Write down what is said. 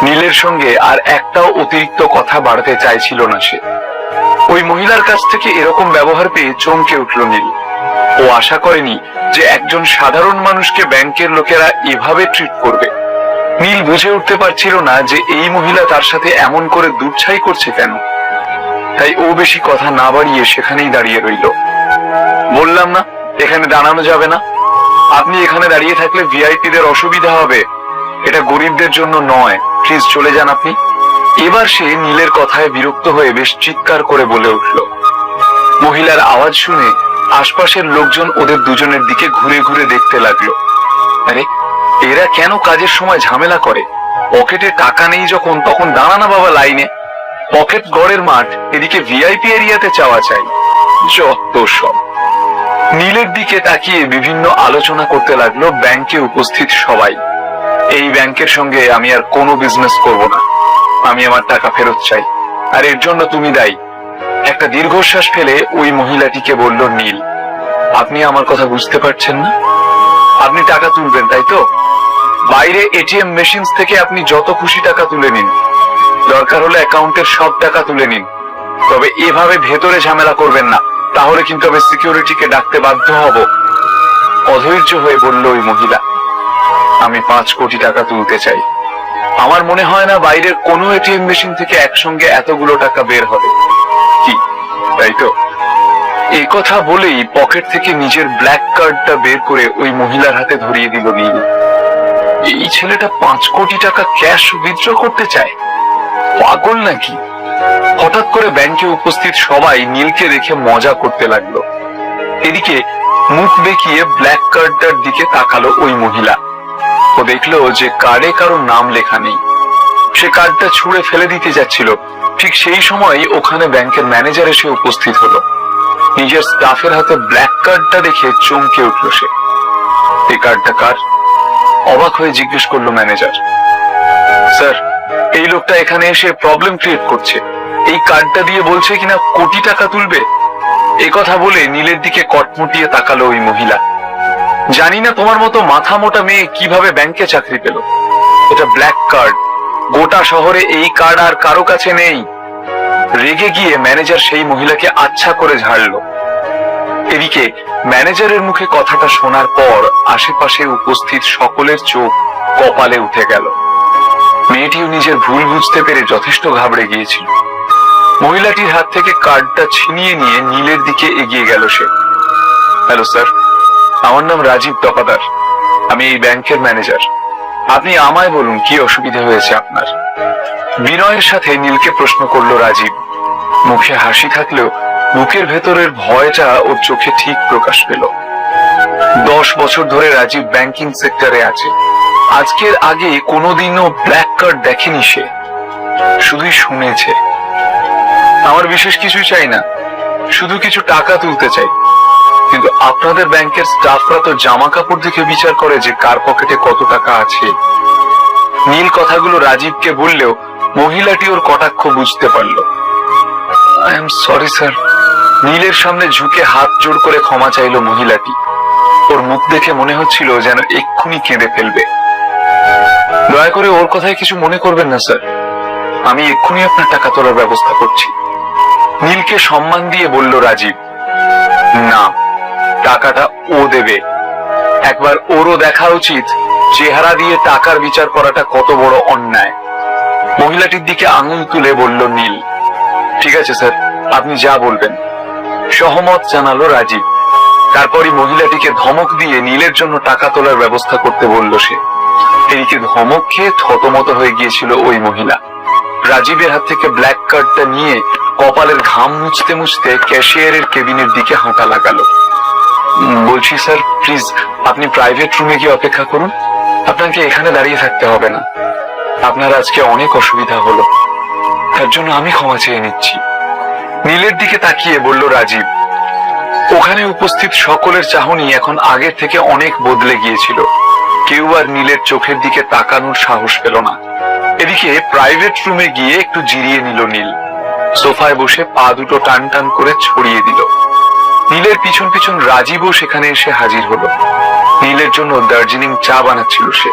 নীলের সঙ্গে আর একটাও অতিরিক্ত কথা বাড়াতে চাইছিল না সে। ওই মহিলার কাছ থেকে এরকম ব্যবহার পেয়ে চমকে উঠল নীল। ও আশা করেনি যে একজন সাধারণ মানুষকে ব্যাংকের লোকেরা এভাবে ট্রিট করবে। নীল বুঝে উঠতে পারছিল না যে এই মহিলা তার সাথে এমন করে দুচ্ছাই করছে কেন। তাই ও বেশি কথা না বাড়িয়ে সেখানেই দাঁড়িয়ে রইল। বললাম না এখানে দাঁড়ানো যাবে না, আপনি এখানে দাঁড়িয়ে থাকলে ভিআইপিদের অসুবিধা হবে, এটা গরিবদের জন্য নয়, প্লিজ চলে যান আপনি। এবার সে নীলের কথায় বিরক্ত হয়ে বেশ চিৎকার করে বলে উঠল। মহিলার আওয়াজ শুনে আশপাশের লোকজন ওদের দুজনের দিকে ঘুরে ঘুরে দেখতে লাগলো। আরে এরা কেন কাজের সময় ঝামেলা করে? পকেটে টাকা নেই যখন তখন দাঁড়ানা বাবা লাইনে। পকেট গড়ের মাঠ, এদিকে ভিআইপি এরিয়াতে চাওয়া চাই, যত সব। নীলের দিকে তাকিয়ে বিভিন্ন আলোচনা করতে লাগলো ব্যাংকে উপস্থিত সবাই। এই ব্যাংকের সঙ্গে আমি আর কোনো বিজনেস করব না, আমি আমার টাকা ফেরত চাই, আর এর জন্য তুমি দায়ী। একটা দীর্ঘশ্বাস ফেলে ওই মহিলাটিকে বলল নীল, আপনি আমার কথা বুঝতে পারছেন না? আপনি টাকা তুলবেন তাই তো? বাইরে এটিএম মেশিন থেকে আপনি যত খুশি টাকা তুলে নিন, দরকার হলে অ্যাকাউন্টের সব টাকা তুলে নিন, তবে এভাবে ভেতরে ঝামেলা করবেন না, তাহলে কিন্তু আমি সিকিউরিটিকে ডাকতে বাধ্য হব। অধৈর্য হয়ে বলল ওই মহিলা, আমি 5 কোটি টাকা তুলতে চাই। আমার মনে হয় না বাইরের কোনো এটিএম মেশিন থেকে একসঙ্গে এতগুলো টাকা বের হবে, কি তাই তো? এই কথা বলেই পকেট থেকে নিজের ব্ল্যাক কার্ডটা বের করে ওই মহিলার হাতে ধরিয়ে দিল নীল। এই ছেলেটা 5 কোটি টাকা ক্যাশ উইথড্র করতে চায়, পাগল নাকি? হঠাৎ করে ব্যাংকে উপস্থিত সবাই নীলকে দেখে মজা করতে লাগলো। এদিকে মুখ বেঁকিয়ে ব্ল্যাক কার্ডটার দিকে তাকালো ওই মহিলা। ও দেখলো যে কার্ডে কারো নাম লেখা নেই। সে কার্ডটা ছুঁড়ে ফেলে দিতে যাচ্ছিল, ঠিক সেই সময় ওখানে ব্যাংকের ম্যানেজার এসে উপস্থিত হলো। নিজের স্টাফের হাতে ব্ল্যাক কার্ডটা দেখে চমকে উঠল সে। এই কার্ডটা কার? অবাক হয়ে জিজ্ঞেস করলো ম্যানেজার। স্যার, এই লোকটা এখানে এসে প্রবলেম ক্রিয়েট করছে, এই কার্ডটা দিয়ে বলছে কিনা কোটি টাকা তুলবে। এই কথা বলে নীলের দিকে কটমুটিয়ে তাকালো ওই মহিলা। জানি না তোমার মতো মাথা মোটা মেয়ে কিভাবে ব্যাংকে চাকরি পেল, এটা ব্ল্যাক কার্ড, গোটা শহরে এই কার্ড আর কারো কাছে নেই। রেগে গিয়ে ম্যানেজার সেই মহিলাকে আচ্ছা করে ঝাড়লো। এদিকে ম্যানেজারের মুখে কথাটা শোনার পর আশেপাশে উপস্থিত সকলের চোখ কপালে উঠে গেল। মেয়েটিও নিজের ভুল বুঝতে পেরে যথেষ্ট ঘাবড়ে গিয়েছিল। মহিলাটির হাত থেকে কার্ডটা ছিনিয়ে নিয়ে নীলের দিকে এগিয়ে গেল সে। হ্যালো স্যার, আমার নাম রাজীব তপাদার, আমি এই ব্যাংকের ম্যানেজার। আপনি আমায় বলুন কি অসুবিধা হয়েছে আপনার? বিনয়ের সাথে নীলকে প্রশ্ন করলো রাজীব। মুখে হাসি থাকলেও বুকের ভেতরের ভয়টা ওর চোখে ঠিক প্রকাশ পেল। 10 বছর ধরে রাজীব ব্যাংকিং সেক্টরে আছে। আজকের আগে কোনোদিনও ব্ল্যাক কার্ড দেখেনি সে, শুধুই শুনেছে। আমার বিশেষ কিছু চাই না, শুধু কিছু টাকা তুলতে চাই। কিন্তু আপনাদের ব্যাংকের স্টাফরা তো জামা কাপড় দেখে বিচার করে যে কার পকেটে কত টাকা আছে। নীল কথাগুলো রাজীবকে বললেও মহিলাটি ওর কটাক্ষ বুঝতে পারল। I am sorry sir. নীলের সামনে ঝুঁকে হাত জোড় করে ক্ষমা চাইল মহিলাটি। ওর মুখ দেখে মনে হচ্ছিল যেন এক্ষুনি কেঁদে ফেলবে। দয়া করে ওর কথায় কিছু মনে করবেন না স্যার, আমি এক্ষুনি আপনার টাকা তোলার ব্যবস্থা করছি। নীলকে সম্মান দিয়ে বলল রাজীব। না, টাকাটা ও দেবে। একবার ওরও দেখা উচিত চেহারা দিয়ে টাকার বিচার করাটা কত বড় অন্যায়। মহিলাটির দিকে আঙুল তুলে বলল নীল। ঠিক আছে স্যার, আপনি যা বলবেন, সহমত জানালো রাজীব। তারপরই মহিলাটিকে ধমক দিয়ে নীলের জন্য টাকা তোলার ব্যবস্থা করতে বলল সে। এদিকে ধমক খেয়ে থতমত হয়ে গিয়েছিল ওই মহিলা। রাজীবের হাত থেকে ব্ল্যাক কার্ডটা নিয়ে কপালের ঘাম মুছতে মুছতে ক্যাশিয়ারের কেবিনের দিকে হাঁটা লাগালো। বলছি স্যার, প্লিজ আপনি প্রাইভেট রুমে গিয়ে অপেক্ষা করুন, আপনাকে এখানে দাঁড়িয়ে থাকতে হবে না। আপনার আজকে অনেক অসুবিধা হলো, তার জন্য আমি ক্ষমা চেয়ে নিচ্ছি। নীলের দিকে তাকিয়ে বলল রাজীব। ওখানে উপস্থিত সকলের চাহনি এখন আগের থেকে অনেক বদলে গিয়েছিল। কেউ আর নীলের চোখের দিকে তাকানোর সাহস পেল না। এদিকে প্রাইভেট রুমে গিয়ে একটু জিরিয়ে নিল নীল। সোফায় বসে পা দুটো টান টান করে ছড়িয়ে দিল। নীলের পিছন পিছন রাজীবও সেখানে এসে হাজির হলো। নীলের জন্য দার্জিলিং চা বানাচ্ছিল সে।